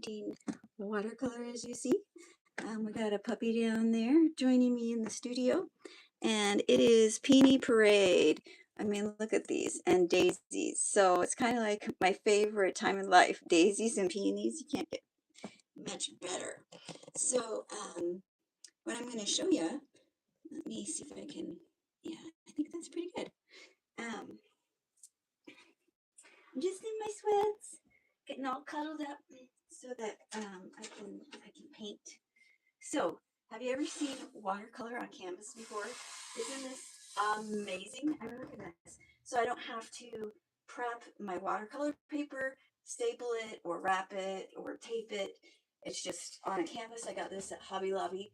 painting watercolor, as you see. We got a puppy down there joining me in the studio, and it is Peony Parade. I mean, look at these, and daisies. So it's kind of like my favorite time in life, daisies and peonies. You can't get much better. So what I'm going to show you, let me see if I can, yeah, I think that's pretty good. I'm just in my sweats, getting all cuddled up so that I can paint. So, have you ever seen watercolor on canvas before? Isn't this amazing? I mean, look at this. So I don't have to prep my watercolor paper, staple it, or wrap it, or tape it. It's just on a canvas. I got this at Hobby Lobby.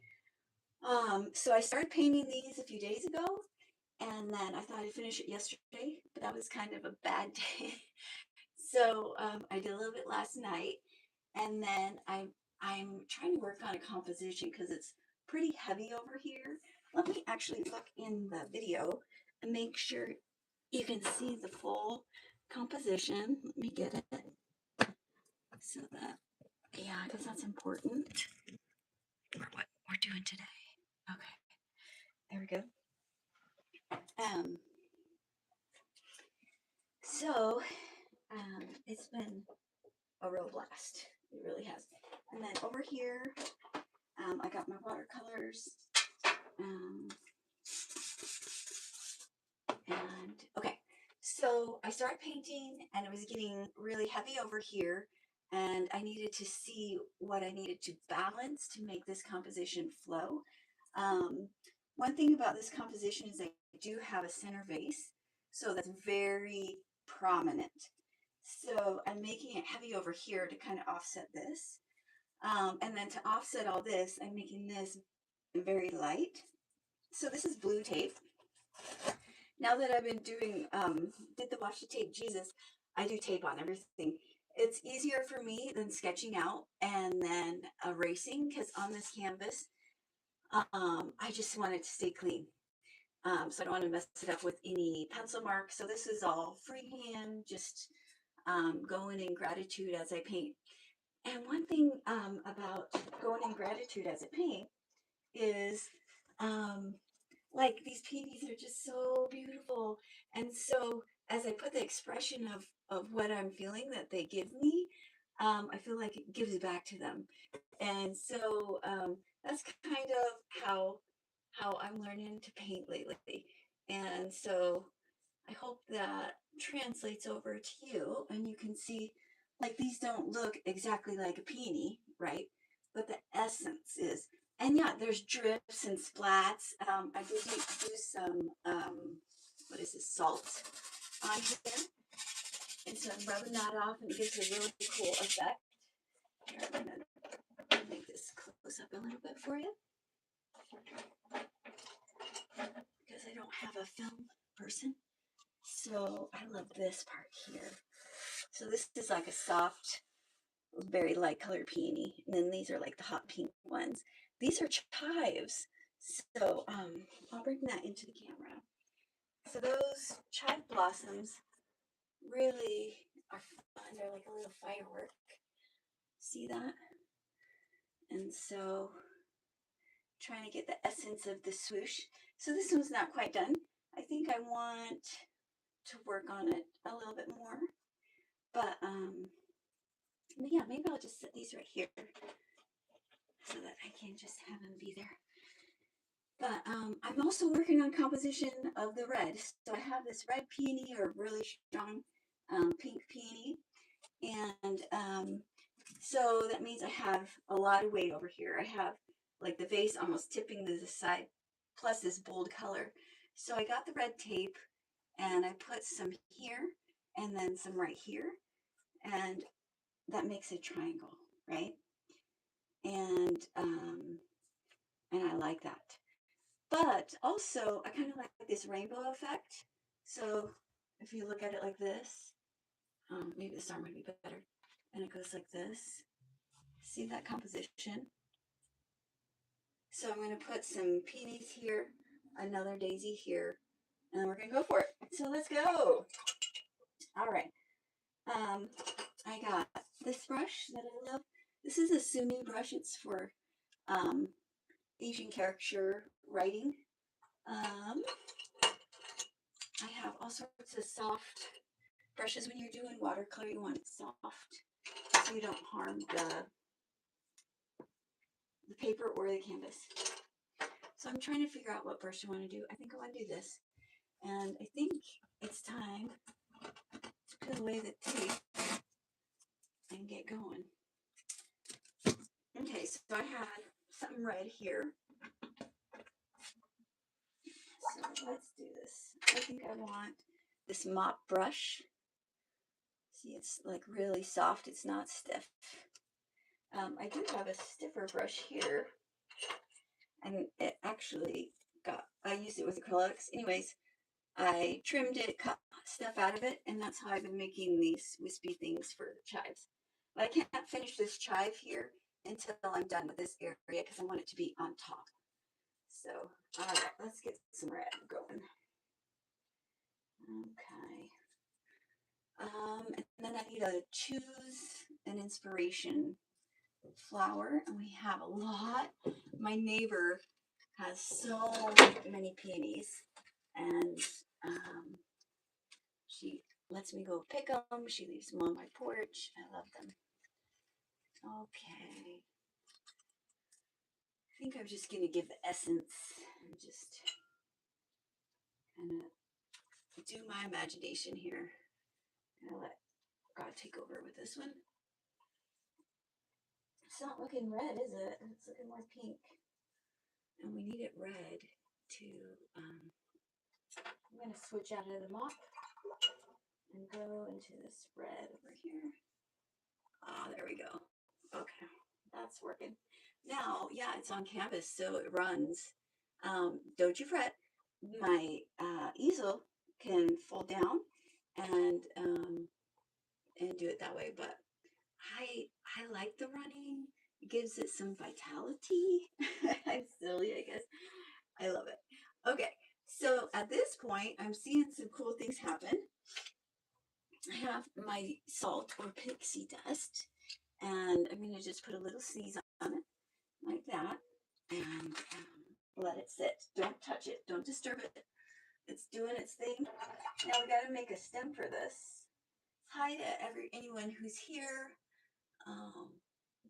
So I started painting these a few days ago, and then I thought I'd finish it yesterday, but that was kind of a bad day. So I did a little bit last night, and then I'm trying to work on a composition because it's pretty heavy over here. Let me actually look in the video and make sure you can see the full composition. Let me get it so that, yeah, because that's important for what we're doing today. Okay, there we go. So it's been a real blast. It really has. And then over here, I got my watercolors. And okay, so I started painting and it was getting really heavy over here, and I needed to see what I needed to balance to make this composition flow. One thing about this composition is I do have a center vase, so that's very prominent. So I'm making it heavy over here to kind of offset this. And then to offset all this, I'm making this very light. So this is blue tape. Now that I've been doing, did the washi tape Jesus, I do tape on everything. It's easier for me than sketching out and then erasing, because on this canvas, I just want it to stay clean. So I don't want to mess it up with any pencil marks. So this is all freehand, just going in gratitude as I paint. And one thing about going in gratitude as I paint is like these peonies are just so beautiful. And so as I put the expression of what I'm feeling that they give me, I feel like it gives back to them. And so that's kind of how I'm learning to paint lately. And so I hope that translates over to you, and you can see, like, these don't look exactly like a peony, right? But the essence is, and yeah, there's drips and splats. I did do some, what is this, salt on here. And so I'm rubbing that off, and it gives a really cool effect. Here, I'm going to make this close up a little bit for you, because I don't have a film person. So I love this part here. So this is like a soft, very light colored peony. And then these are like the hot pink ones. These are chives. So I'll bring that into the camera. So those chive blossoms really are fun. They're like a little firework. See that? And so trying to get the essence of the swoosh. So this one's not quite done. I think I want to work on it a little bit more. But yeah, maybe I'll just set these right here so that I can just have them be there. But I'm also working on composition of the red. So I have this red peony, or really strong pink peony. And so that means I have a lot of weight over here. I have like the vase almost tipping to the side, plus this bold color. So I got the red tape, and I put some here and then some right here. And that makes a triangle, right? And I like that. But also, I kind of like this rainbow effect. So if you look at it like this, maybe this arm would be better. And it goes like this. See that composition? So I'm going to put some peonies here, another daisy here, and we're going to go for it. So let's go. All right. I got this brush that I love. This is a Sumi brush. It's for um, Asian caricature writing. Um, I have all sorts of soft brushes. When you're doing watercolor, you want it soft so you don't harm the paper or the canvas. So I'm trying to figure out what brush I want to do. I think I want to do this. And I think it's time to put away the tape and get going. Okay, so I had something red here. So let's do this. I think I want this mop brush. See, it's like really soft. It's not stiff. I do have a stiffer brush here. And it actually I used it with acrylics. Anyways, I trimmed it, cut stuff out of it, and that's how I've been making these wispy things for chives. But I can't finish this chive here until I'm done with this area because I want it to be on top. So, all right, let's get some red going. Okay. And then I need to choose an inspiration flower, and we have a lot. My neighbor has so many peonies, and she lets me go pick them. She leaves them on my porch. I love them. Okay. I think I'm just going to give the essence and just kind of do my imagination here. I'm going to let God take over with this one. It's not looking red, is it? It's looking more pink. And we need it red to, I'm going to switch out of the mop and go into this red over here. Ah, there we go. Okay, that's working. Now, yeah, it's on canvas, so it runs. Don't you fret. My easel can fold down and do it that way, but I like the running. It gives it some vitality. I'm silly, I guess. I love it. Okay, so at this point, I'm seeing some cool things happen. I have my salt or pixie dust, and I'm going to just put a little sneeze on it like that, and let it sit. Don't touch it. Don't disturb it. It's doing its thing. Now we got to make a stem for this. Hi to anyone who's here.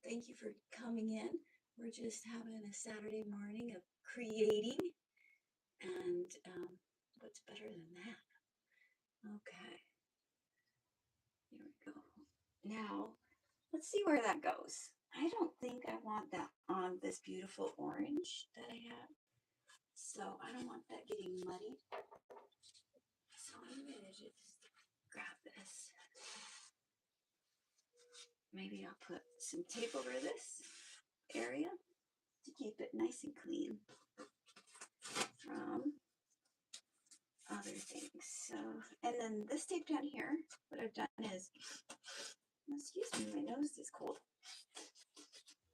Thank you for coming in. We're just having a Saturday morning of creating, and what's better than that? Okay, here we go. Now let's see where that goes. I don't think I want that on this beautiful orange that I have. So I don't want that getting muddy. So I'm going to just grab this. Maybe I'll put some tape over this area to keep it nice and clean from other things. So, and then this tape down here, what I've done is, excuse me, my nose is cold.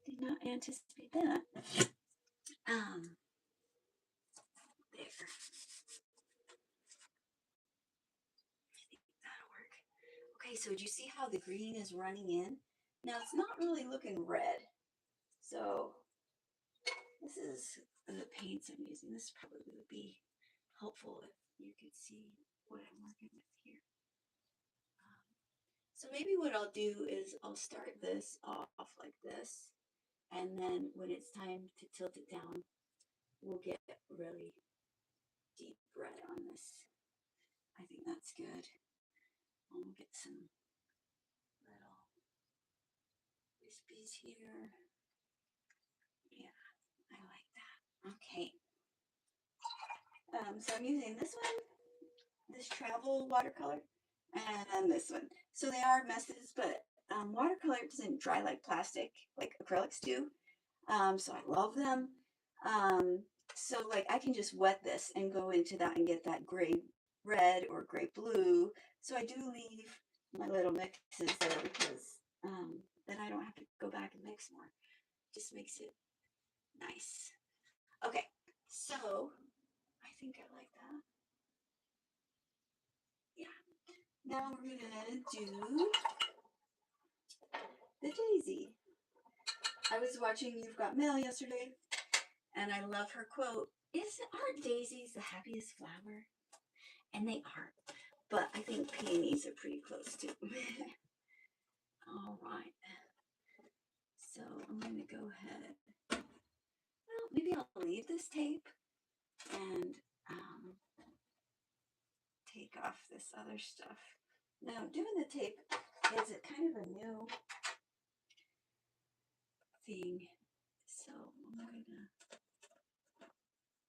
Did not anticipate that. There. I think that'll work. Okay, so do you see how the green is running in? Now it's not really looking red. So this is the paints I'm using. This probably would be helpful if you could see what I'm working with here. So maybe what I'll do is I'll start this off like this, and then when it's time to tilt it down, we'll get really deep red on this. I think that's good. We'll get some little wispies here. Yeah, I like that. Okay. So I'm using this one, this travel watercolor, and this one. So they are messes, but watercolor doesn't dry like plastic, like acrylics do. So I love them. So like I can just wet this and go into that and get that gray red or gray blue. So I do leave my little mixes there because then I don't have to go back and mix more. Just makes it nice. Okay, so I think I like that. Yeah. Now we're gonna do the daisy. I was watching You've Got Mail yesterday, and I love her quote. Aren't daisies the happiest flower? And they are. But I think peonies are pretty close too. All right. So I'm going to go ahead. Well, maybe I'll leave this tape and take off this other stuff. Now, doing the tape is a kind of a new thing. So I'm going to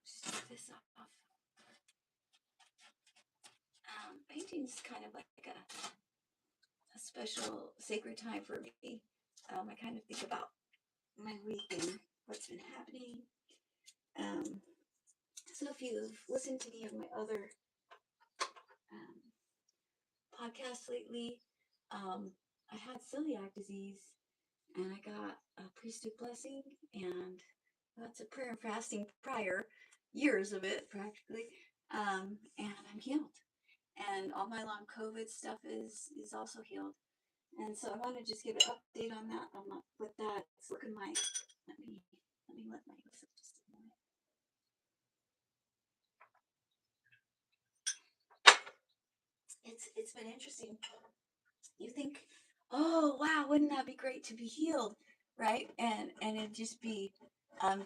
just take this off. Painting's kind of like a special sacred time for me. I kind of think about my week and what's been happening. So if you've listened to any of my other podcasts lately, I had celiac disease and I got a priesthood blessing and lots of prayer and fasting prior, years of it practically, and I'm healed. And all my long COVID stuff is also healed. And so I want to just give an update on that, on what that's looking like. Let me let my just a moment. It's been interesting. You think, oh wow, wouldn't that be great to be healed, right? And it'd just be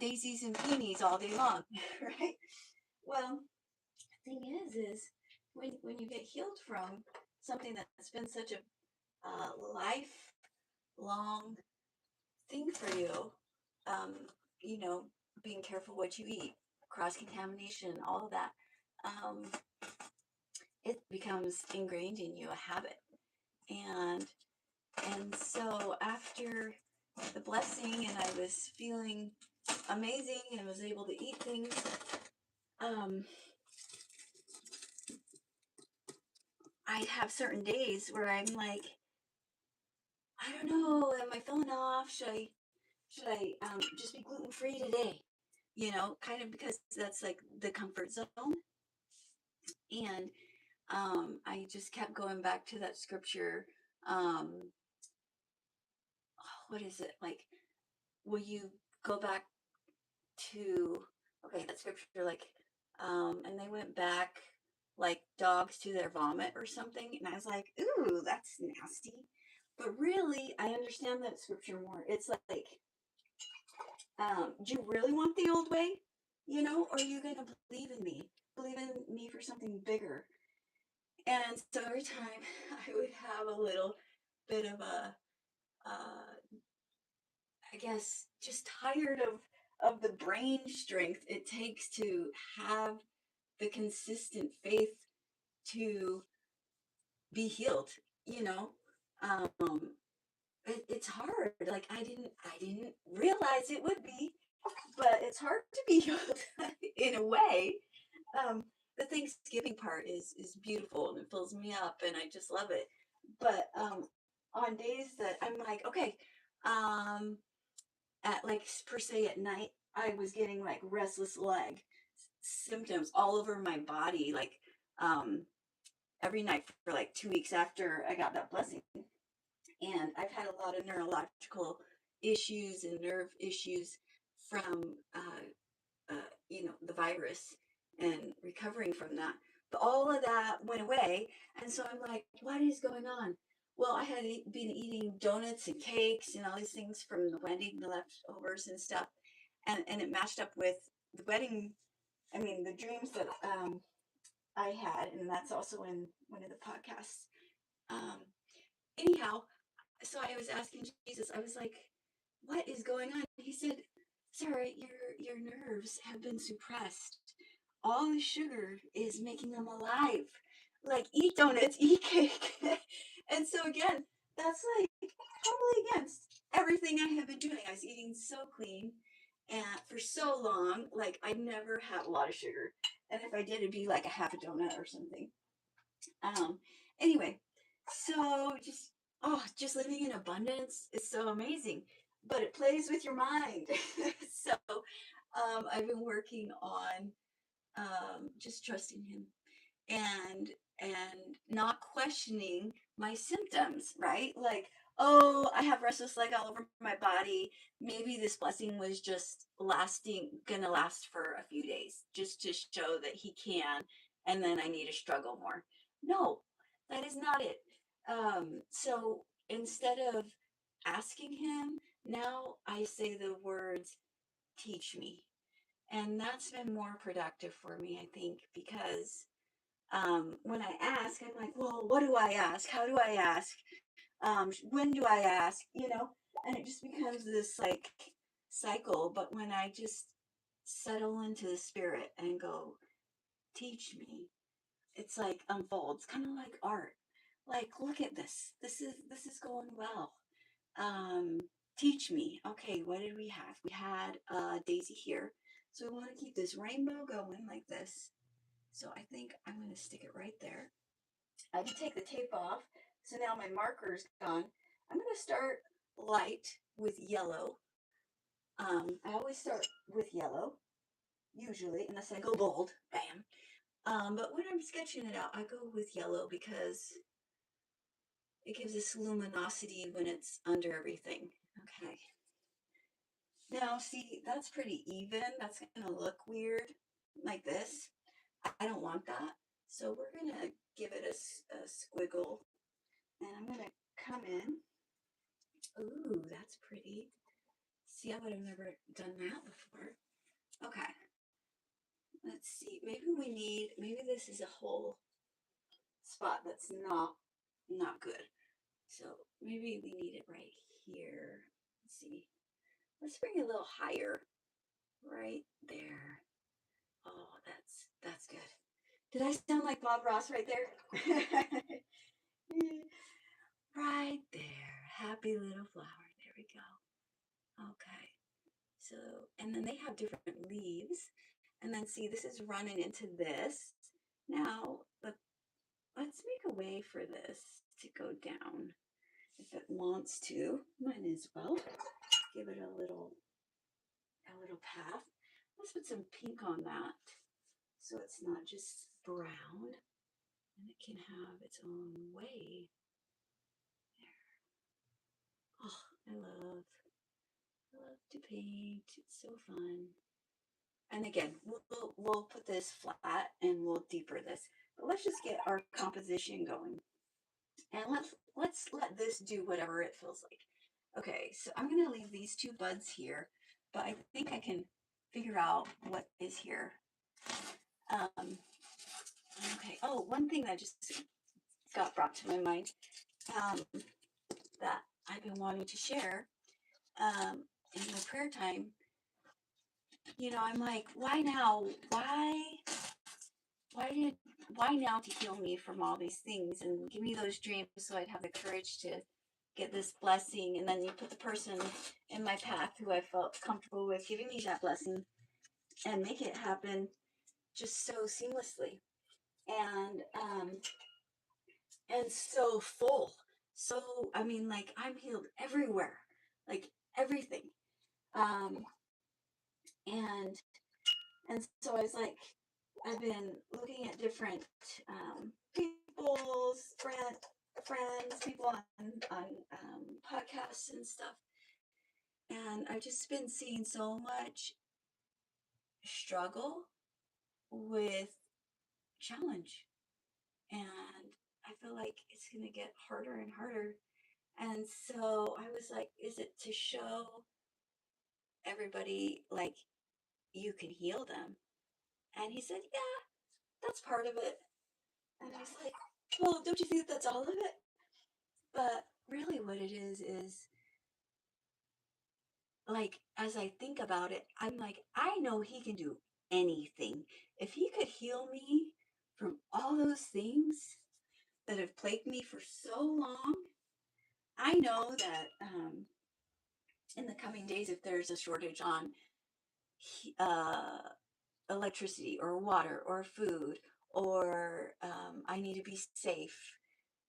daisies and peonies all day long, right? Well, the thing is when you get healed from something that's been such a lifelong thing for you, um, you know, being careful what you eat, cross contamination, all of that, um, it becomes ingrained in you, a habit, and so after the blessing, and I was feeling amazing and was able to eat things. I have certain days where I'm like, I don't know, am I feeling off? Should I just be gluten free today? You know, kind of because that's like the comfort zone. And I just kept going back to that scripture. Um, what is it like? Will you go back to that scripture like and they went back like dogs to their vomit or something, and I was like, ooh, that's nasty. But really I understand that scripture more. It's like do you really want the old way, or are you going to believe in me for something bigger? And so every time I would have a little bit of a I guess just tired of the brain strength it takes to have the consistent faith to be healed. You know, um, it's hard. Like I didn't realize it would be, but it's hard to be healed in a way. Um, the Thanksgiving part is beautiful and it fills me up, and I just love it. But on days that I'm like, okay, um, at like per se at night, I was getting like restless leg symptoms all over my body, like um, every night for like 2 weeks after I got that blessing. And I've had a lot of neurological issues and nerve issues from the virus and recovering from that. But all of that went away. And so I'm like, what is going on? Well, I had been eating donuts and cakes and all these things from the wedding, the leftovers and stuff. And it matched up with the wedding, the dreams that I had. And that's also in one of the podcasts. Um, anyhow, so I was asking Jesus, I was like, what is going on? He said, Sarah, your nerves have been suppressed. All the sugar is making them alive. Like, eat donuts, eat cake. And so again, that's like totally against everything I have been doing. I was eating so clean and for so long, like I never had a lot of sugar. And if I did, it'd be like a half a donut or something. Um, anyway, so just living in abundance is so amazing, but it plays with your mind. So I've been working on just trusting him and not questioning my symptoms, right? Like, oh, I have restless leg all over my body. Maybe this blessing was just gonna last for a few days, just to show that he can, and then I need to struggle more. No, that is not it. So instead of asking him, now I say the words, teach me. And that's been more productive for me, I think, because when I ask, I'm like, well, what do I ask? How do I ask? When do I ask? And it just becomes this like cycle. But when I just settle into the spirit and go, teach me, it's like unfolds, kind of like art. Like, look at this. This is going well. Um, Teach me. Okay, what did we have? We had Daisy here. So we want to keep this rainbow going like this. So I think I'm going to stick it right there. I can take the tape off. So now my marker's gone. I'm going to start light with yellow. I always start with yellow, usually, unless I go bold. Bam. But when I'm sketching it out, I go with yellow because it gives this luminosity when it's under everything. Okay. Now, see, that's pretty even. That's going to look weird like this. I don't want that. So we're going to give it a squiggle. And I'm going to come in. Ooh, that's pretty. See, I would have never done that before. Okay. Let's see. Maybe this is a whole spot that's not good. So maybe we need it right here. Let's see. Let's bring it a little higher. Right there. Oh, that's good. Did I sound like Bob Ross right there? Right there. Happy little flower. There we go. Okay. So, and then they have different leaves. And then see, this is running into this. Now, let's make a way for this to go down. If it wants to, might as well give it a little path. Let's put some pink on that so it's not just brown and it can have its own way. There. Oh, I love to paint. It's so fun. And again, we'll put this flat and we'll deeper this. But let's just get our composition going. And let's let this do whatever it feels like. Okay, so I'm gonna leave these two buds here, but I think I can figure out what is here. Okay. Oh, one thing that just got brought to my mind um, that I've been wanting to share in my prayer time. I'm like, why now? Why did why now to heal me from all these things and give me those dreams so I'd have the courage to get this blessing? And then you put the person in my path who I felt comfortable with giving me that blessing and make it happen just so seamlessly and so full. So I mean, like, I'm healed everywhere, like everything. Um, and so I was like, I've been looking at different people's friends, people on podcasts and stuff, and I've just been seeing so much struggle with challenge, and I feel like it's gonna get harder and harder. And so I was like, is it to show everybody like you can heal them? And he said, yeah, that's part of it. And I was like, well, don't you think that's all of it? But really, what it is like, as I think about it, I'm like, I know he can do anything. If he could heal me from all those things that have plagued me for so long, I know that in the coming days, if there's a shortage on uh, electricity or water or food, or I need to be safe,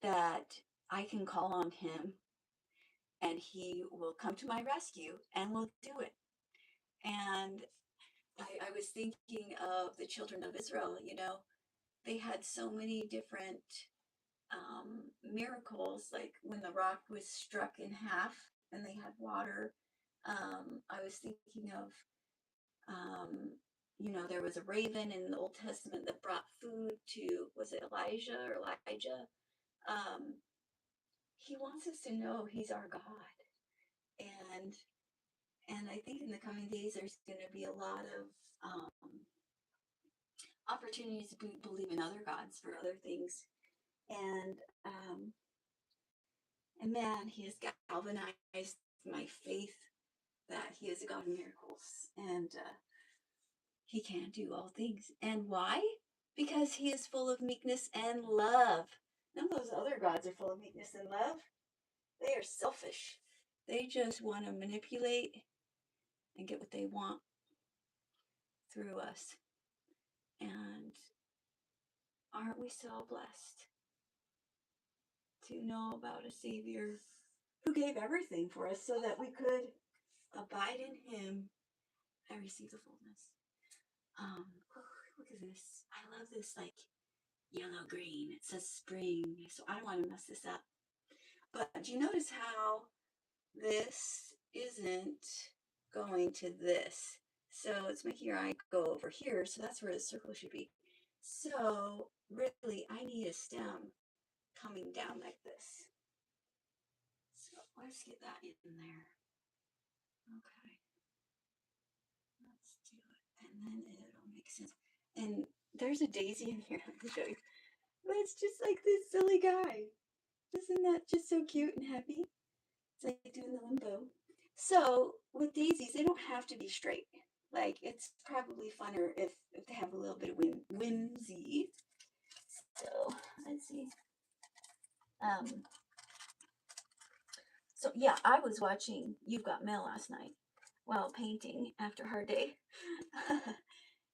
that I can call on him and he will come to my rescue and will do it. And I was thinking of the children of Israel, they had so many different miracles, like when the rock was struck in half and they had water. I was thinking of, there was a raven in the Old Testament that brought food to, was it Elijah or Elijah? Um, he wants us to know he's our God. And I think in the coming days there's going to be a lot of opportunities to believe in other gods for other things. And um, and man, he has galvanized my faith that he is a God of miracles, and he can do all things. And why? Because he is full of meekness and love. None of those other gods are full of meekness and love. They are selfish. They just want to manipulate and get what they want through us. And aren't we so blessed to know about a Savior who gave everything for us so that we could abide in him and receive the fullness. Oh, look at this. I love this, like, yellow green. It says spring, so I don't want to mess this up. But do you notice how this isn't going to this? So it's making your eye go over here, so that's where the circle should be. So really, I need a stem coming down like this. So let's get that in there. Okay. Let's do it. And then it'll make sense. And there's a daisy in here. Let me show you. It's just like this silly guy. Isn't that just so cute and happy? It's like doing the limbo. So with daisies, they don't have to be straight. Like, it's probably funner if they have a little bit of whimsy. So let's see. So yeah, I was watching You've Got Mail last night while painting after a hard day.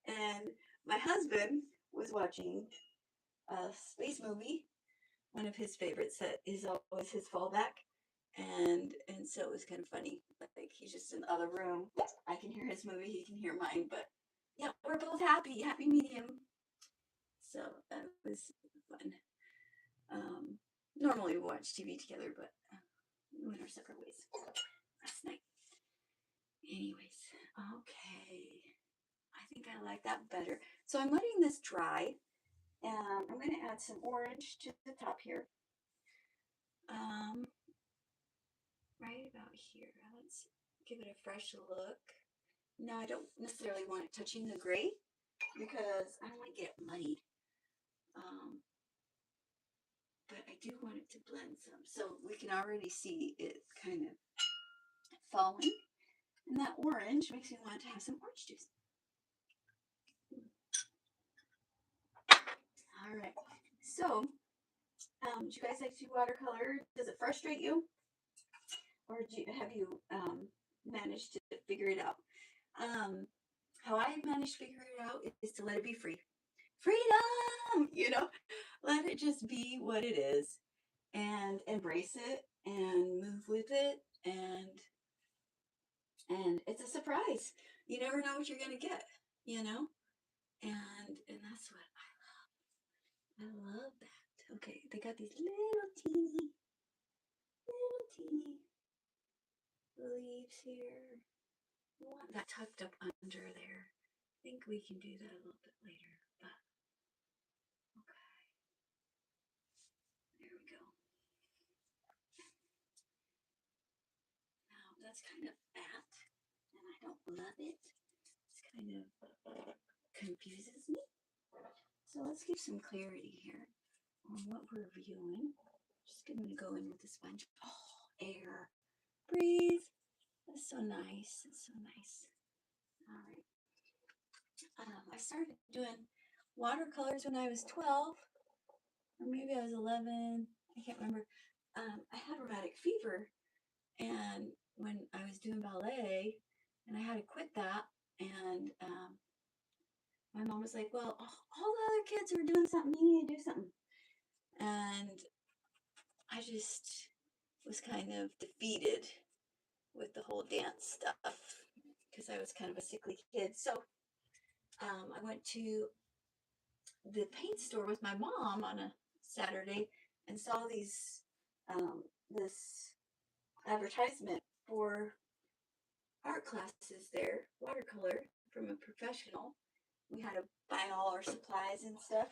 And my husband was watching a space movie, one of his favorites that is always his fallback. And so it was kind of funny. Like, he's just in the other room. I can hear his movie, he can hear mine, but yeah, we're both happy medium. So that was fun. Normally we watch TV together, but we went our separate ways last night. Anyways, okay. I think I like that better. So I'm letting this dry. I'm going to add some orange to the top here. Right about here. Let's give it a fresh look. Now, I don't necessarily want it touching the gray because I don't want to get it muddied. But I do want it to blend some. So we can already see it kind of falling. And that orange makes me want to have some orange juice. All right. So, do you guys like to watercolor? Does it frustrate you? Or have you managed to figure it out? How I managed to figure it out is to let it be free. Freedom! Let it just be what it is and embrace it and move with it, and it's a surprise. You never know what you're gonna get, and that's what I love that. Okay, they got these little teeny leaves here. We want that tucked up under there. I think we can do that a little bit later, but okay. There we go. Now that's kind of fat, and I don't love it. It's kind of confuses me. So let's give some clarity here on what we're viewing. Just going to go in with the sponge. Oh, air. Breathe. That's so nice. That's so nice. All right. I started doing watercolors when I was 12, or maybe I was 11. I can't remember. I had rheumatic fever, and when I was doing ballet, and I had to quit that, and my mom was like, well, all the other kids who are doing something, you need to do something. And I just was kind of defeated with the whole dance stuff because I was kind of a sickly kid. So I went to the paint store with my mom on a Saturday, and saw this advertisement for art classes there, watercolor from a professional. We had to buy all our supplies and stuff.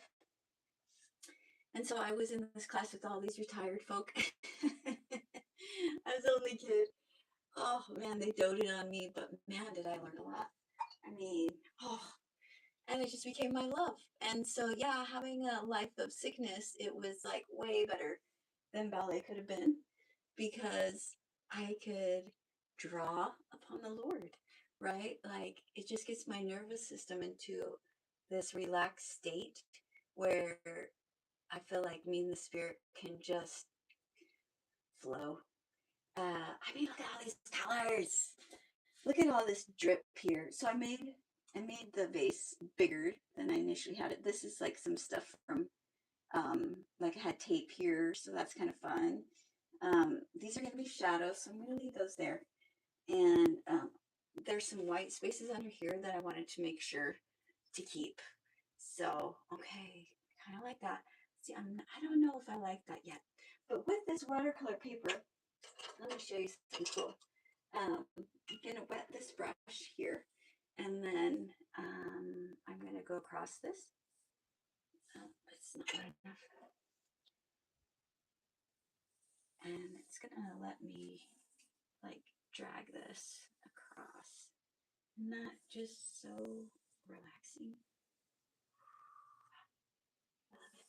And so I was in this class with all these retired folk. I was the only kid. Oh man, they doted on me, but man, did I learn a lot. I mean, oh, and it just became my love. And so, yeah, having a life of sickness, it was like way better than ballet could have been because I could draw upon the Lord, right? Like it just gets my nervous system into this relaxed state where I feel like me and the spirit can just flow. I mean, look at all these colors. Look at all this drip here. So I made the vase bigger than I initially had it. This is like some stuff from like I had tape here, so that's kind of fun. These are going to be shadows, so I'm going to leave those there. And there's some white spaces under here that I wanted to make sure to keep. So, okay, kind of like that. See, I don't know if I like that yet. But with this watercolor paper, let me show you something cool. I'm going to wet this brush here, and then I'm going to go across this. Oh, it's not wet enough. And it's going to let me, like, drag this across. Isn't that just so relaxing? I love it.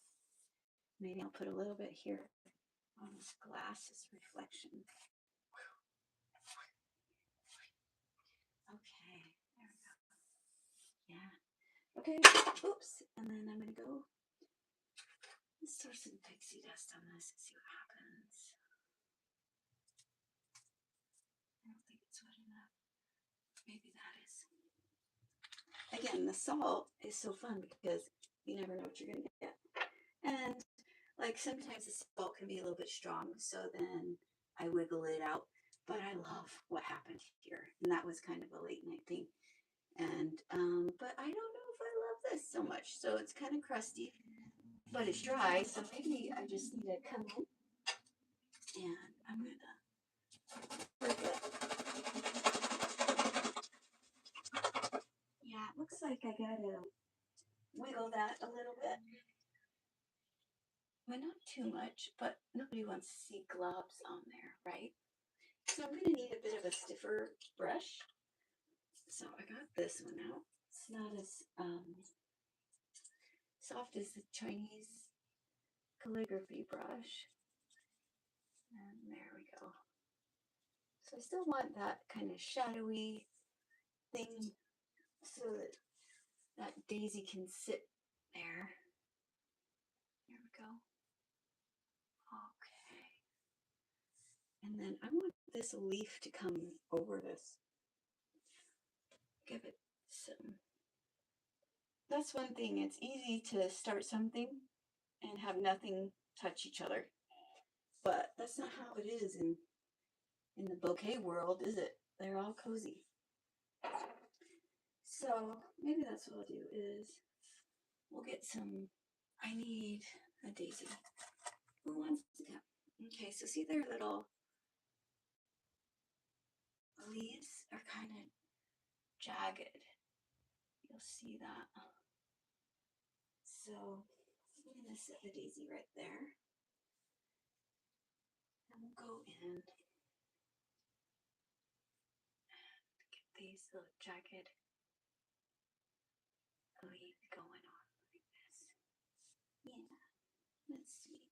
Maybe I'll put a little bit here on this glass as reflection. Okay, there we go. Yeah. Okay, oops. And then I'm going to go throw some pixie dust on this and see what happens. I don't think it's wet enough. Maybe that is. Again, the salt is so fun because you never know what you're going to get. And like sometimes the salt can be a little bit strong, so then I wiggle it out. But I love what happened here, and that was kind of a late night thing. And but I don't know if I love this so much. So it's kind of crusty, but it's dry. So maybe I just need to come in, and I'm gonna. Yeah, it looks like I gotta wiggle that a little bit. Well, not too much, but nobody wants to see globs on there, right? So I'm gonna need a bit of a stiffer brush. So I got this one out. It's not as soft as the Chinese calligraphy brush. And there we go. So I still want that kind of shadowy thing so that that daisy can sit there. There we go. Okay. And then I want this leaf to come over this. Give it some. That's one thing. It's easy to start something and have nothing touch each other. But that's not how it is in the bouquet world, is it? They're all cozy. So maybe that's what I'll do is we'll get some. I need a daisy. Who wants to come? Okay, so see their little leaves are kind of jagged. You'll see that. So I'm going to set the daisy right there. And we'll go in and get these little jagged leaves going on like this. Yeah, that's sweet.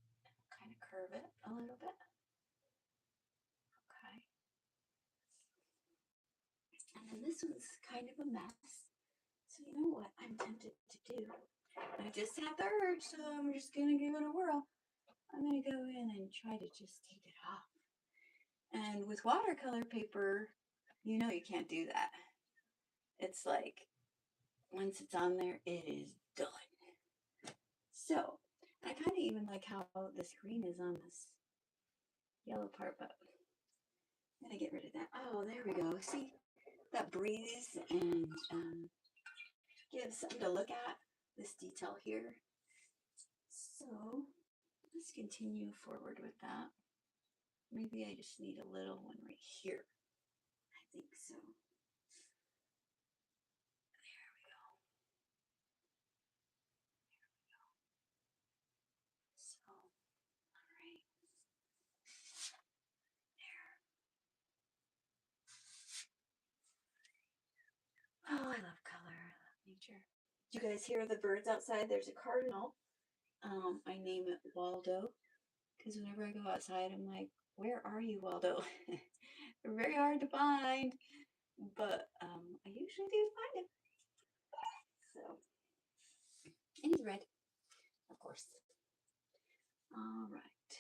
And kind of curve it a little bit. Okay. And then this one's kind of a mess. So you know what I'm tempted to do? I just had the urge, so I'm just going to give it a whirl. I'm going to go in and try to just take it off. And with watercolor paper, you know you can't do that. It's like, once it's on there, it is done. So, I kind of even like how this green is on this yellow part, but I'm going to get rid of that. Oh, there we go. See, that breeze and gives something to look at, this detail here. So let's continue forward with that. Maybe I just need a little one right here. I think so. There we go. So, all right. There. Oh, I love color. I love nature. Do you guys hear the birds outside? There's a cardinal. I name it Waldo because whenever I go outside, I'm like, where are you, Waldo? They're very hard to find, but I usually do find him. So, and he's red, of course. All right.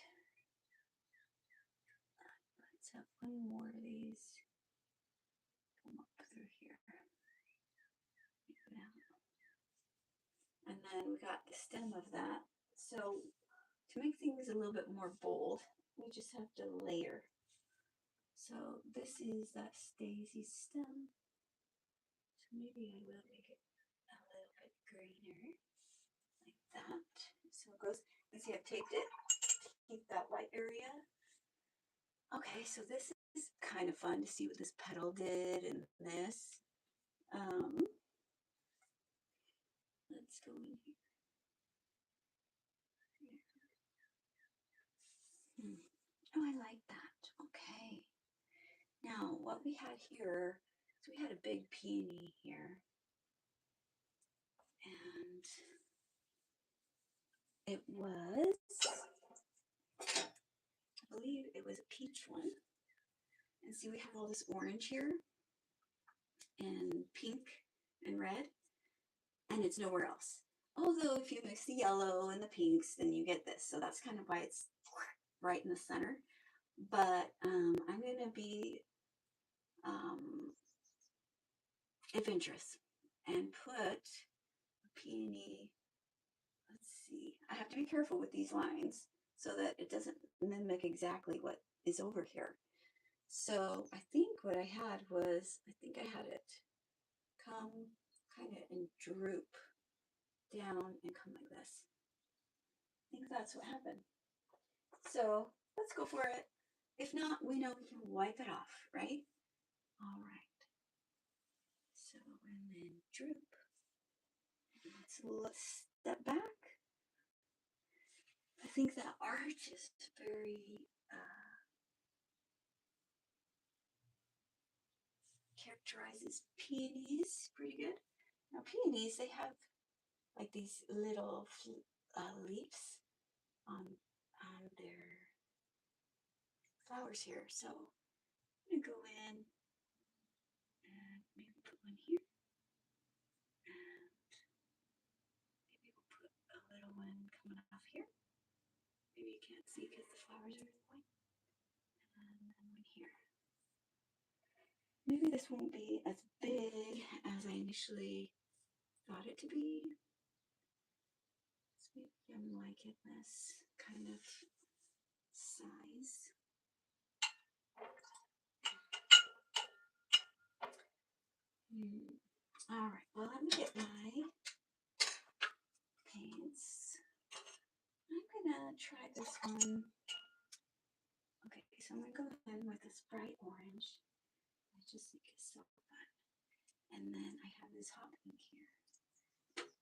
Let's have one more of these come up through here. And then we got the stem of that. So to make things a little bit more bold, we just have to layer. So this is that Daisy stem. So maybe I will make it a little bit greener, like that. So it goes, you see I've taped it to keep that white area. Okay, so this is kind of fun to see what this petal did and this. Let's go in here. Oh, I like that. Okay. Now, what we had here, so we had a big peony here. And it was, I believe it was a peach one. And see, we have all this orange here, and pink and red, and it's nowhere else. Although if you mix the yellow and the pinks, then you get this. So that's kind of why it's right in the center. But I'm going to be adventurous and put a peony. Let's see. I have to be careful with these lines so that it doesn't mimic exactly what is over here. So I think what I had was, I think I had it come kind of and droop down and come like this. I think that's what happened. So let's go for it. If not, we know we can wipe it off, right? All right. So, and then droop. Let's step back. I think that art is very characterizes peonies pretty good. Now peonies, they have like these little leaves on their flowers here. So I'm gonna go in and maybe put one here, and maybe we'll put a little one coming off here. Maybe you can't see because the flowers are in the way, and then one here. Maybe this won't be as big as I initially thought it to be. So maybe I'm liking this kind of size. All right, well, let me get my paints. I'm gonna try this one. Okay, so I'm gonna go in with this bright orange. I just think it's so fun. And then I have this hot pink here.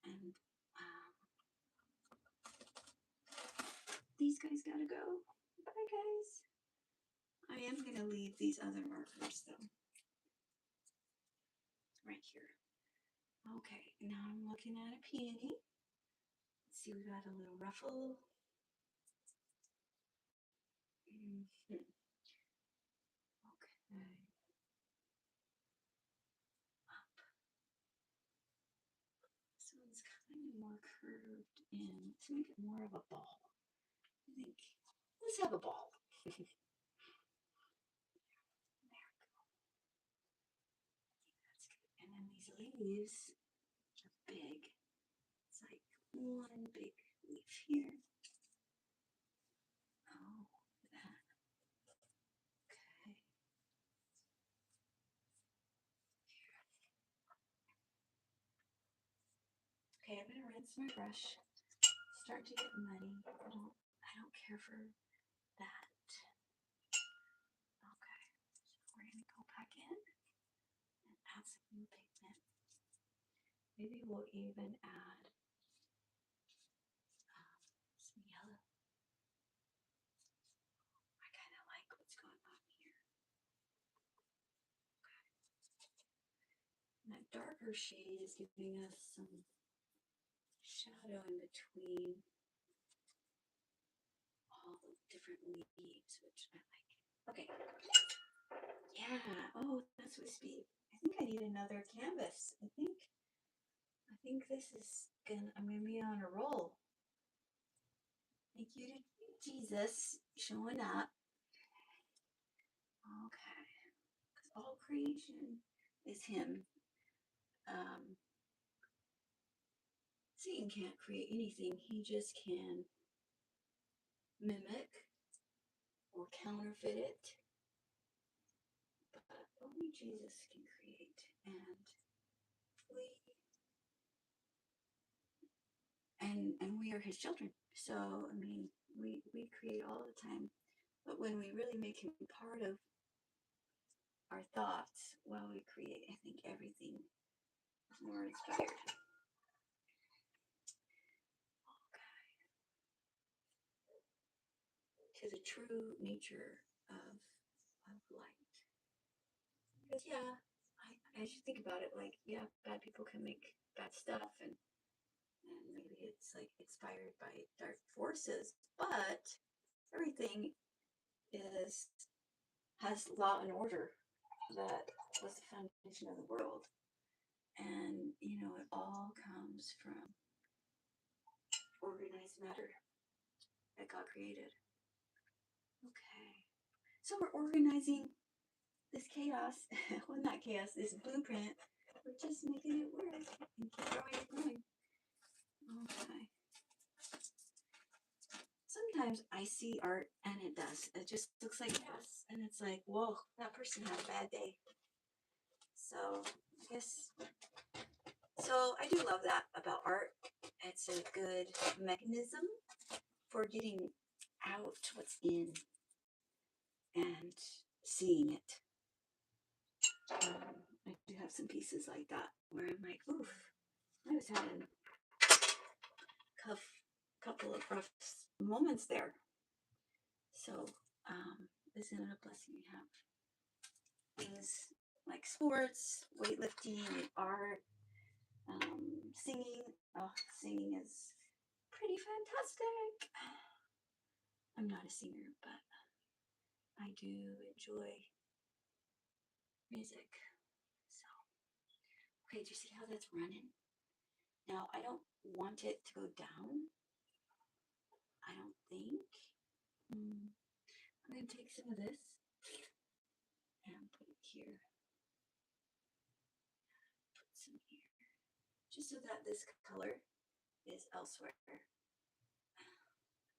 And these guys gotta go. Bye, guys. I am gonna leave these other markers though. Right here. Okay, now I'm looking at a peony. Let's see, we got a little ruffle. Okay. Up. This one's kind of more curved in. Let's make it more of a ball. I think let's have a ball. There we go. That's good. And then these leaves are big. It's like one big leaf here. Oh, that. Okay. Okay, I'm gonna rinse my brush start to get muddy. I don't care for that. Okay, so we're gonna go back in and add some new pigment. Maybe we'll even add some yellow. I kind of like what's going on here. Okay. And that darker shade is giving us some shadow in between all the different leaves, which I like. Okay. Yeah. Oh, that's supposed to be. I think I need another canvas. I think this is I'm gonna be on a roll. Thank you to Jesus showing up. Okay. Because all creation is him. Satan can't create anything. He just can mimic or counterfeit it. But only Jesus can create. And we are his children. So, I mean, we create all the time. But when we really make him part of our thoughts while we create, I think everything is more inspired. Okay. To the true nature of light. Because, yeah, I should think about it like, yeah, bad people can make bad stuff and maybe it's like inspired by dark forces, but everything has law and order that was the foundation of the world. And, it all comes from organized matter that God created. Okay. So we're organizing this chaos, well, not chaos, this blueprint. We're just making it work and keep going. Okay. Sometimes I see art and it just looks like gas. And it's like, whoa, that person had a bad day. So I do love that about art. It's a good mechanism for getting out what's in and seeing it. I do have some pieces like that where I'm like, oof, I was having a couple of rough moments there. So this ended up blessing me to have things like sports, weightlifting, art, singing. Oh, singing is pretty fantastic. I'm not a singer, but I do enjoy music. So, okay, do you see how that's running? Now, I don't want it to go down. I don't think. I'm going to take some of this and put it here. Put some here. Just so that this color is elsewhere.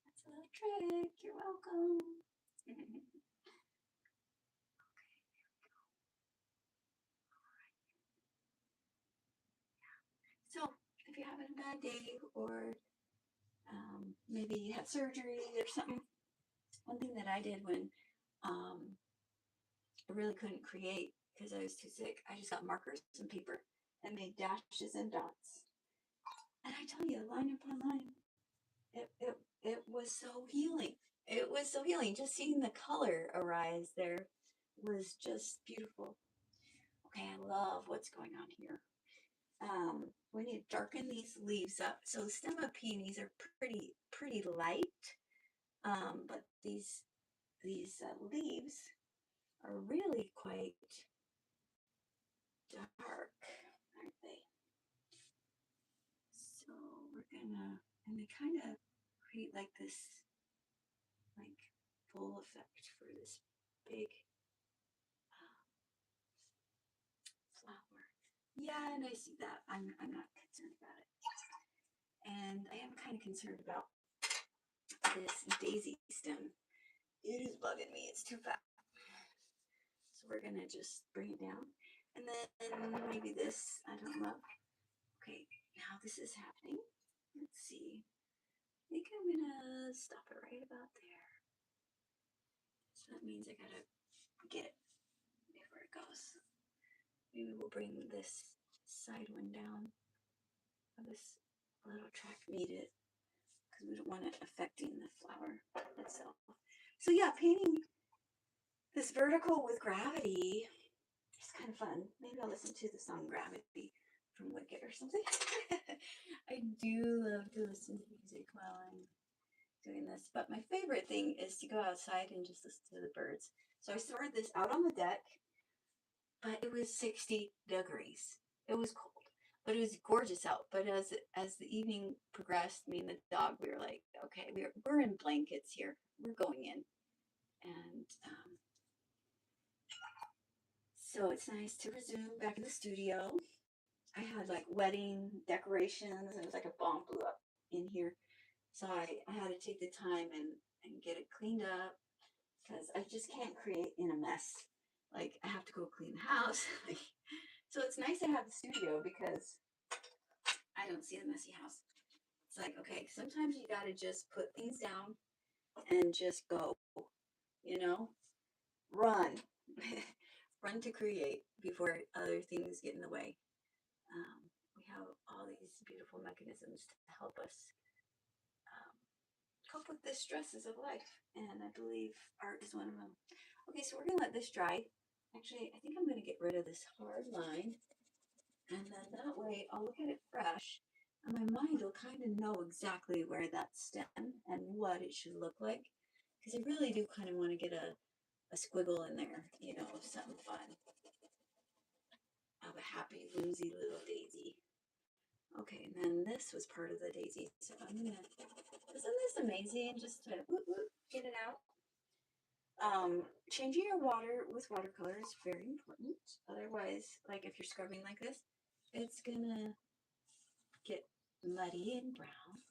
That's a little trick. You're welcome. Okay, here we go. All right. Yeah. So, if you're having a bad day or maybe you had surgery or something, one thing that I did when I really couldn't create because I was too sick, I just got markers and paper and made dashes and dots. And I tell you, line upon line, it was so healing. It was so healing. Just seeing the color arise there was just beautiful. Okay, I love what's going on here. We need to darken these leaves up. So the stem of peonies are pretty light, but these leaves are really quite dark, aren't they? So and they kind of create like this, like full effect for this big flower. Yeah, and I see that. I'm not concerned about it. And I am kind of concerned about this daisy stem. It is bugging me. It's too fat. So we're going to just bring it down. And then maybe this, I don't know. Okay, now this is happening. Let's see. think I'm gonna stop it right about there. So that means I gotta get it before it goes. Maybe we'll bring this side one down. This little track made it because we don't want it affecting the flower itself. So yeah, painting this vertical with gravity is kind of fun. Maybe I'll listen to the song Gravity from Wicked or something. I do love to listen to music while I'm doing this, but my favorite thing is to go outside and just listen to the birds. So I started this out on the deck, but it was 60 degrees. It was cold, but it was gorgeous out. But as the evening progressed, me and the dog, we were like, okay, we're in blankets here. We're going in, and so it's nice to resume back in the studio. I had like wedding decorations. It was like a bomb blew up in here, so I had to take the time and get it cleaned up because I just can't create in a mess. Like I have to go clean the house. So it's nice to have the studio because I don't see the messy house. It's like, okay, sometimes you got to just put things down and just go, you know, run, run to create before other things get in the way. We have all these beautiful mechanisms to help us um, cope with the stresses of life, and I believe art is one of them. Okay, so we're gonna let this dry. Actually, I think I'm gonna get rid of this hard line, and then that way I'll look at it fresh, and my mind will kind of know exactly where that stem and what it should look like, because I really do kind of want to get a squiggle in there, you know, something fun, of a happy, whimsy little daisy. Okay, and then this was part of the daisy, so I'm gonna, isn't this amazing, just to whoop, whoop, get it out. Changing your water with watercolor is very important. Otherwise, like if you're scrubbing like this, it's gonna get muddy and brown.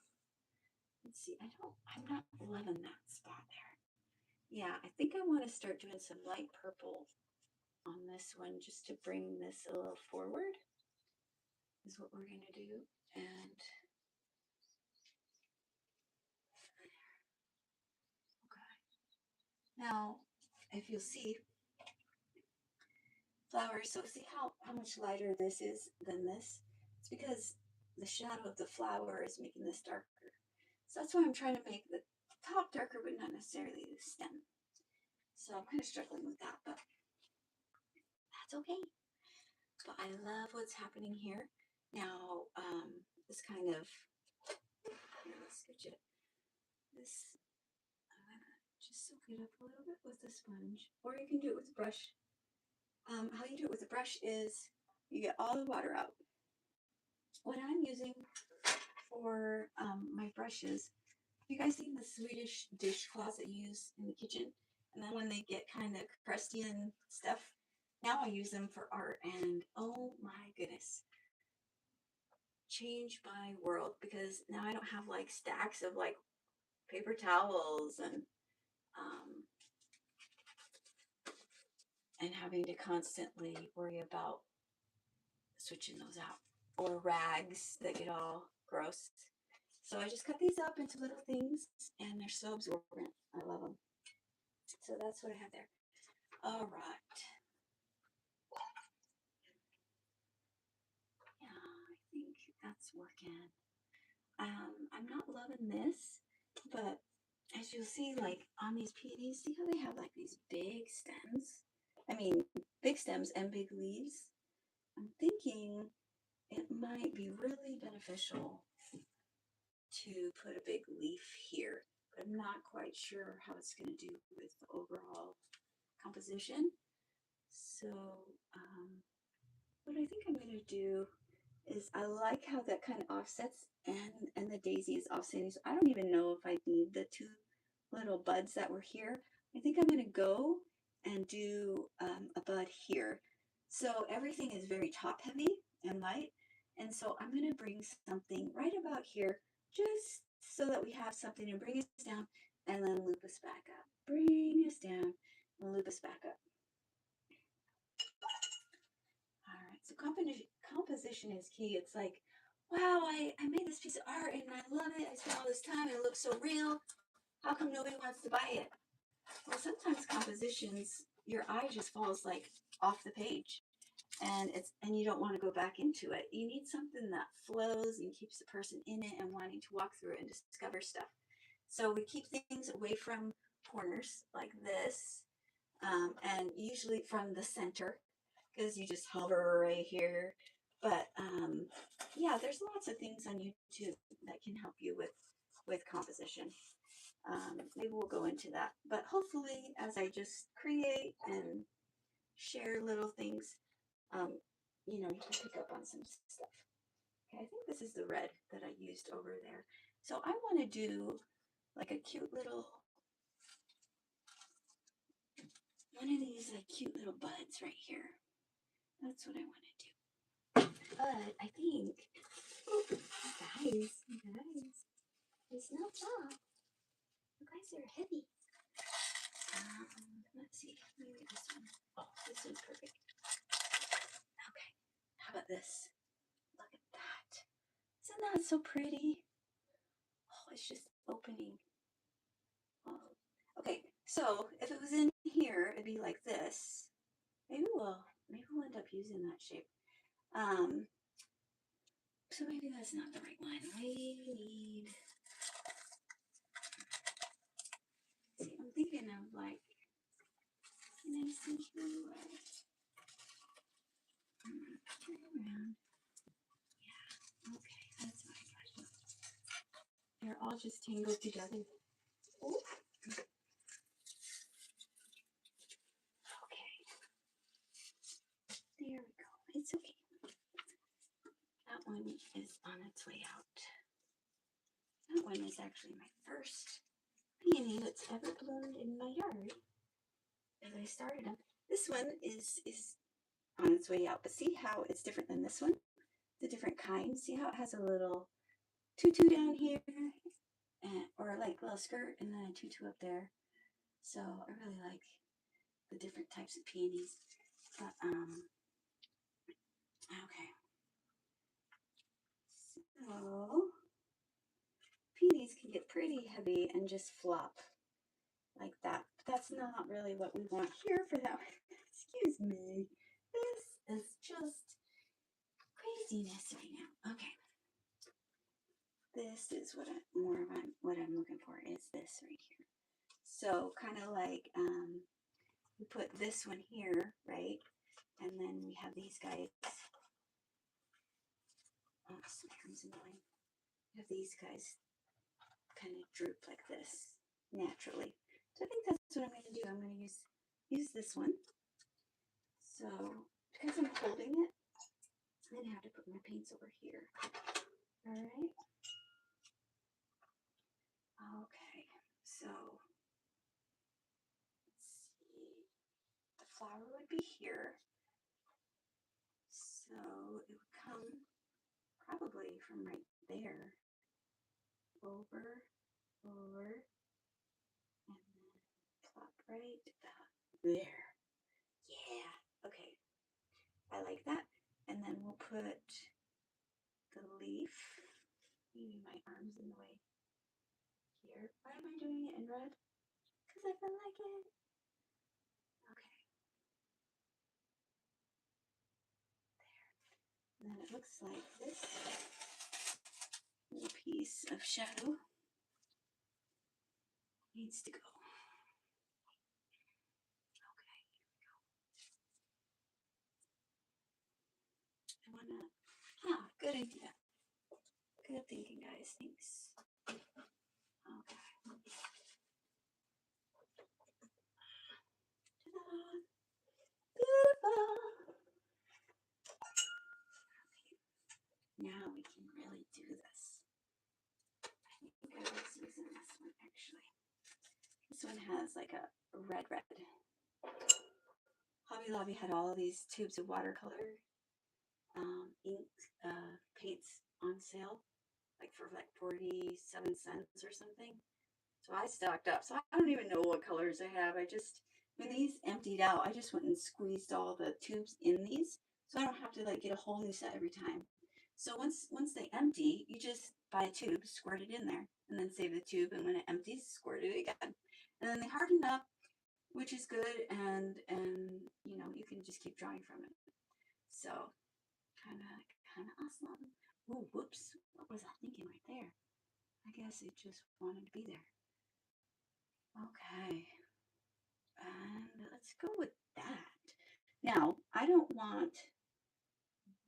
Let's see, I'm not loving that spot there. Yeah, I think I want to start doing some light purple on this one just to bring this a little forward is what we're gonna do. And okay. Now, if you'll see, flowers, so see how much lighter this is than this? It's because the shadow of the flower is making this darker. So that's why I'm trying to make the top darker, but not necessarily the stem. So I'm kind of struggling with that, but that's okay. But I love what's happening here. Now, this kind of, here, let's switch it. This, I'm gonna just soak it up a little bit with the sponge, or you can do it with a brush. How you do it with a brush is you get all the water out. What I'm using for my brushes, you guys seen the Swedish dishcloths that you use in the kitchen? And then when they get kind of crusty and stuff, now I use them for art, and oh my goodness, changed my world because now I don't have like stacks of like paper towels um, and having to constantly worry about switching those out or rags that get all gross. So I just cut these up into little things, and they're so absorbent. I love them. So that's what I have there. All right. Yeah, I think that's working. I'm not loving this, but as you'll see, like on these peonies, see how they have like these big stems? I mean, big stems and big leaves. I'm thinking it might be really beneficial to put a big leaf here, but I'm not quite sure how it's going to do with the overall composition. So, what I think I'm going to do is I like how that kind of offsets and the daisy is offsetting. So I don't even know if I need the two little buds that were here. I think I'm going to go and do a bud here. So everything is very top heavy and light. And so I'm going to bring something right about here just so that we have something to bring us down and then loop us back up. Bring us down and loop us back up. All right, so composition is key. It's like wow, I made this piece of art and I love it. I spent all this time and it looks so real. How come nobody wants to buy it? Well, sometimes compositions, your eye just falls like off the page and you don't want to go back into it. You need something that flows and keeps the person in it and wanting to walk through it and discover stuff. So we keep things away from corners like this, and usually from the center because you just hover right here. But yeah, there's lots of things on YouTube that can help you with composition. Maybe we'll go into that. But hopefully, as I just create and share little things, um, you can pick up on some stuff. Okay, I think this is the red that I used over there. So I want to do like a cute little, one of these like cute little buds right here. That's what I want to do. But I think, oh, guys, it's not soft. You guys are heavy. Let's see. Maybe this one. Oh, this one's perfect. Okay. How about this? Look at that. Isn't that so pretty? Oh, it's just opening. Oh. Okay. So if it was in here, it'd be like this. Maybe we'll end up using that shape. So maybe that's not the right one. We need. See, I'm thinking of like. Can I see who? Turn around. Yeah. Okay, that's what I got. They're all just tangled together. Ooh. Okay. There we go. It's okay. That one is on its way out. That one is actually my first peony that's ever bloomed in my yard. As I started them. This one is on its way out. But see how it's different than this one? The different kind. See how it has a little tutu down here? Or like a little skirt and then a tutu up there. So I really like the different types of peonies. But, okay. So, peonies can get pretty heavy and just flop like that. But that's not really what we want here for that. Excuse me. This is just craziness right now. Okay. This is what what I'm looking for is this right here. So kind of like we put this one here, right? And then we have these guys. Oh, my arm's annoying. We have these guys kind of droop like this naturally. So I think that's what I'm going to do. I'm going to use this one. So because I'm holding it, I'm going to have to put my paints over here. All right. Okay. So let's see. The flower would be here. So it would come probably from right there. Over, and then plop right about there. Yeah. Okay. I like that. And then we'll put the leaf. Maybe my arm's in the way here. Why am I doing it in red? Because I feel like it. Okay. There. And then it looks like this little piece of shadow needs to go. Okay, here we go. I wanna, good idea. Good thinking, guys. Thanks. Okay. Ta-da! Beautiful. Okay. Now we can really do this. I think I was using this one actually. This one has like a red. Hobby Lobby had all of these tubes of watercolor ink paints on sale, like for like 47 cents or something. So I stocked up. So I don't even know what colors I have. When these emptied out, I just went and squeezed all the tubes in these. So I don't have to like get a whole new set every time. So once they empty, you just buy a tube, squirt it in there, and then save the tube. And when it empties, squirt it again. And then they harden up, which is good. And you can just keep drawing from it. So kind of awesome. Oh, whoops! What was I thinking right there? I guess it just wanted to be there. Okay, and let's go with that. Now I don't want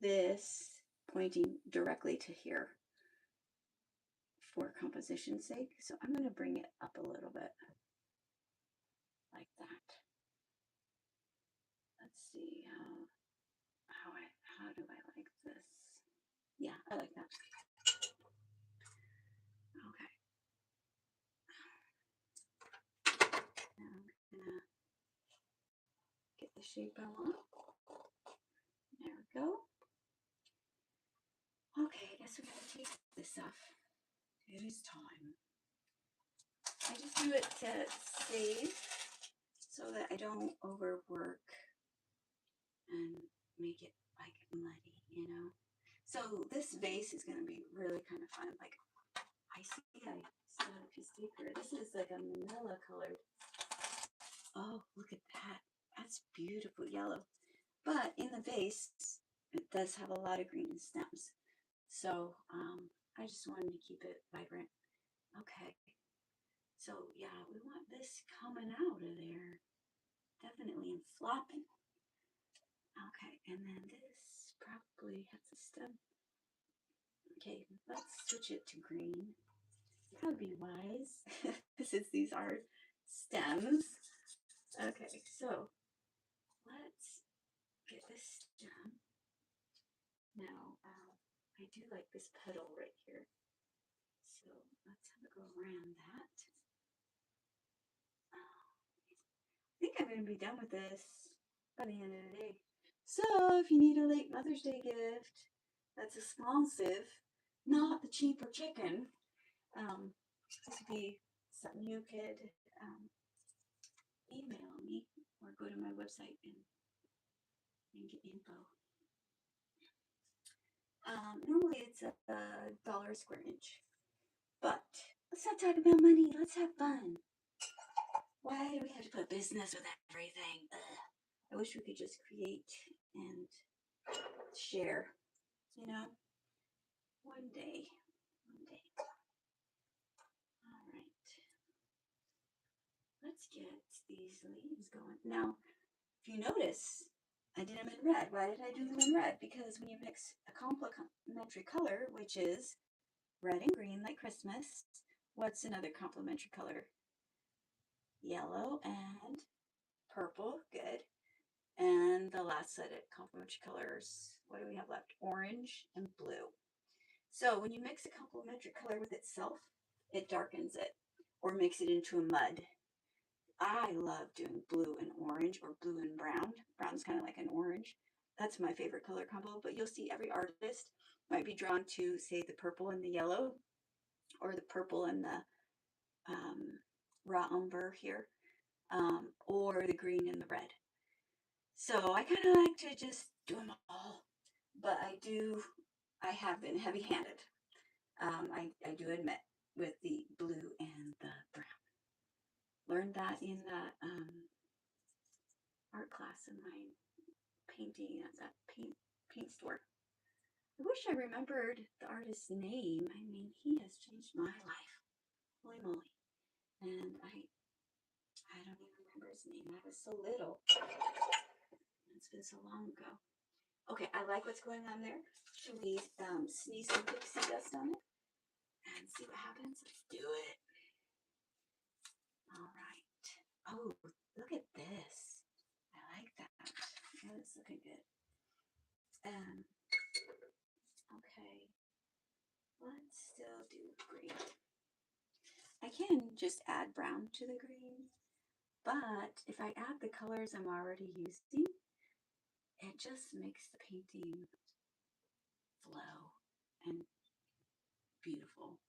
this pointing directly to here for composition's sake. So I'm going to bring it up a little bit like that. Let's see how do I like this? Yeah, I like that. Okay. Now I'm gonna get the shape I want. There we go. Okay, I guess we gotta take this off. It is time. I just do it to save so that I don't overwork and make it like muddy. So this vase is going to be really kind of fun. Like I still have a piece of paper. This is like a manila colored. Oh, look at that. That's beautiful yellow. But in the vase, it does have a lot of green stems. So I just wanted to keep it vibrant. Okay. So yeah, we want this coming out of there. Definitely and flopping. Okay, and then this probably has a stem. Okay, let's switch it to green. That would be wise, since these are stems. Okay, so let's get this stem. Now, I do like this petal right here. So let's have it go around that. I think I'm going to be done with this by the end of the day. So if you need a late Mother's Day gift, that's a small sieve, not the cheaper chicken. This would be something you could email me or go to my website and get info. Normally it's $1 a square inch, but let's not talk about money. Let's have fun. Why do we have to put business with everything? Ugh. I wish we could just create and share, you know? One day. All right. Let's get these leaves going. Now, if you notice, I did them in red. Why did I do them in red? Because when you mix a complementary color, which is red and green like Christmas, what's another complementary color? Yellow and purple. Good. And the last set of complementary colors, what do we have left? Orange and blue. So when you mix a complementary color with itself, it darkens it or makes it into a mud. I love doing blue and orange or blue and brown. Brown's kind of like an orange. That's my favorite color combo, but you'll see every artist might be drawn to, say, the purple and the yellow or the purple and the raw umber here, or the green and the red. So I kind of like to just do them all, but I have been heavy-handed. I do admit, with the blue and the brown. Learned that in the art class in my painting at that paint store. I wish I remembered the artist's name. I mean, he has changed my life. Holy moly. And I don't even remember his name. I was so little. It's been so long ago. Okay, I like what's going on there. Should we sneeze some pixie dust on it and see what happens? Let's do it. All right. Oh, look at this. I like that. Yeah, it's looking good. Okay. Let's still do green. I can just add brown to the green, but if I add the colors I'm already using, it just makes the painting flow and beautiful.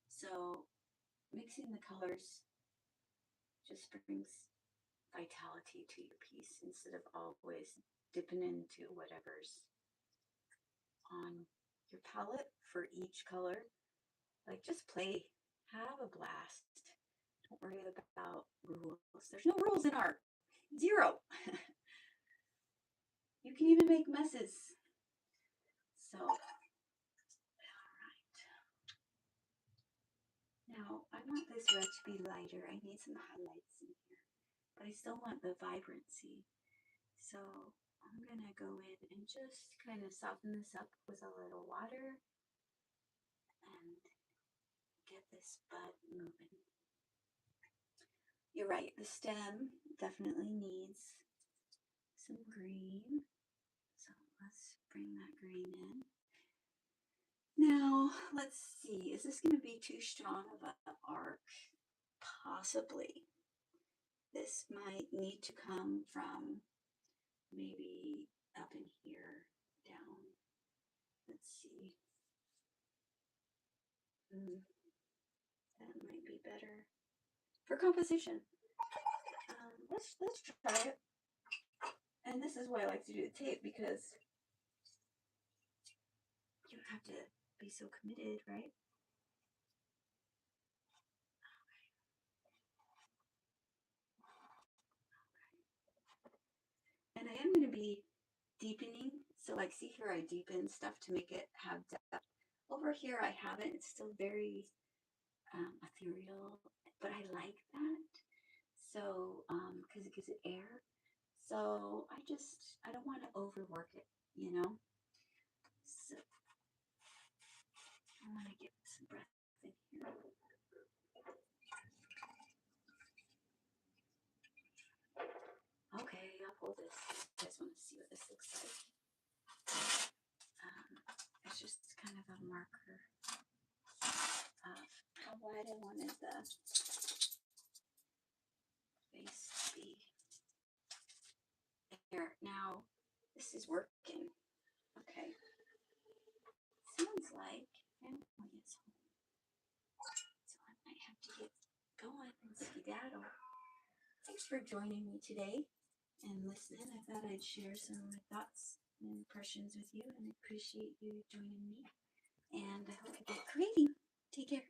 So mixing the colors just brings vitality to your piece instead of always dipping into whatever's on your palette for each color. Like, just play, have a blast. Don't worry about rules. There's no rules in art. Zero. You can even make messes. So, all right. Now, I want this red to be lighter. I need some highlights in here, but I still want the vibrancy. So I'm going to go in and just kind of soften this up with a little water and get this bud moving. You're right, the stem definitely needs some green. So let's bring that green in. Now, let's see, is this going to be too strong of an arc? Possibly. This might need to come from maybe up in here, down. Let's see. That might be better for composition. Let's try it. And this is why I like to do the tape, because you don't have to be so committed, right? And I am going to be deepening. So like, see here, I deepen stuff to make it have depth. Over here, I haven't. It's still very ethereal, but I like that. So, because it gives it air. So I don't want to overwork it, you know? So I want to get some breath in here. Okay, I'll pull this. You guys want to see what this looks like? It's just kind of a marker of how wide I wanted the face to be. There, now this is working. Okay. Sounds like family is home. So I might have to get going and skedaddle. Thanks for joining me today and listening. I thought I'd share some of my thoughts and impressions with you, and I appreciate you joining me. And I hope you get creating. Take care.